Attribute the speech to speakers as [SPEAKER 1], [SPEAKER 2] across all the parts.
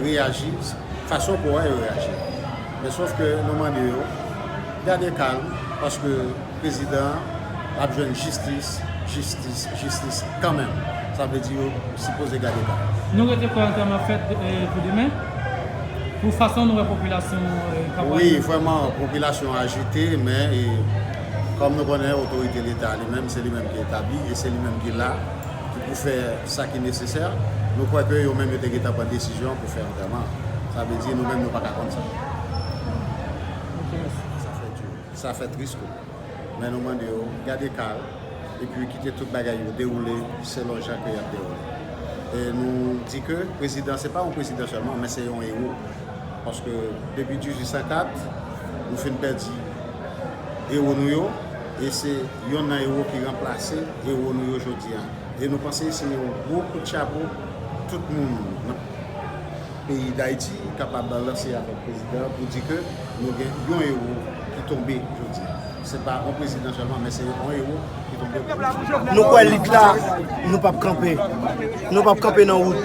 [SPEAKER 1] réagir, façon pour elle réagir. Mais sauf que nous demandons, gardez calme, parce que le président a besoin de justice quand même. Ça veut dire supposé garder calme.
[SPEAKER 2] Nous étions quoi en termes de fête pour demain? Pour façon de la population
[SPEAKER 1] Oui, vraiment, population agitée, mais comme nous connaissons l'autorité de l'État lui-même, c'est lui-même qui est établi et c'est lui-même qui est là pour faire ce qui est nécessaire. Nous croyons qu'ils ont même été pris une décision pour faire enterrement. Ça veut dire nous-mêmes, nous ne pouvons pas contre ça. Ça fait triste. Mais nous demandons, gardez calme et puis quitter toute bagaille, dérouler selon Jacques qui a déroulé. Et nous disons que le président, ce n'est pas un président seulement, mais c'est un héros. Parce que depuis 1804, nous faisons perdre héros nous et c'est un héros qui remplace héros nous aujourd'hui. Et nous pensons que c'est un gros coup de chapeau, tout le monde dans le pays d'Haïti capable de lancer avec le président pour dire que nous avons un héros qui est tombé aujourd'hui. Ce n'est pas un président seulement, mais c'est un héros qui est tombé.
[SPEAKER 3] Nous, quoi, là, nous ne pouvons pas camper. Nous ne pouvons pas camper dans la route.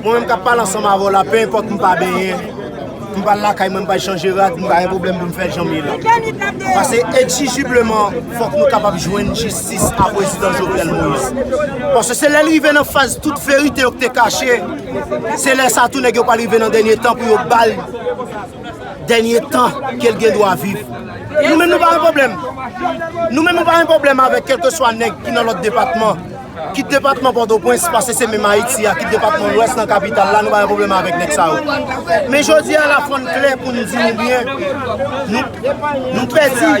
[SPEAKER 3] Moi-même, je parle ensemble avant la peu importe, je ne pas bien. Je ne parle pas quand même pas changer de rate, je n'ai pas un problème pour me faire jamber là. Parce que exigiblement, il faut que nous soyons capables de jouer une justice à président Jovenel Moïse. Parce que c'est l'arrivée dans la phase toute vérité qui est cachée. C'est là ça tout n'est pas arrivé dans le dernier temps pour le bal. Dernier temps quelqu'un doit vivre. Nous-mêmes, nous n'avons pas un problème. Nous-mêmes, nous n'avons pas un problème avec quel que soit nègre qui est dans notre département. Qui département Port-au-Prince, parce que c'est même Haïti, qui département l'Ouest dans la capitale, là, nous avons un problème avec Nexao. Mais je dis à la fin claire pour nous dire bien, nous perdons.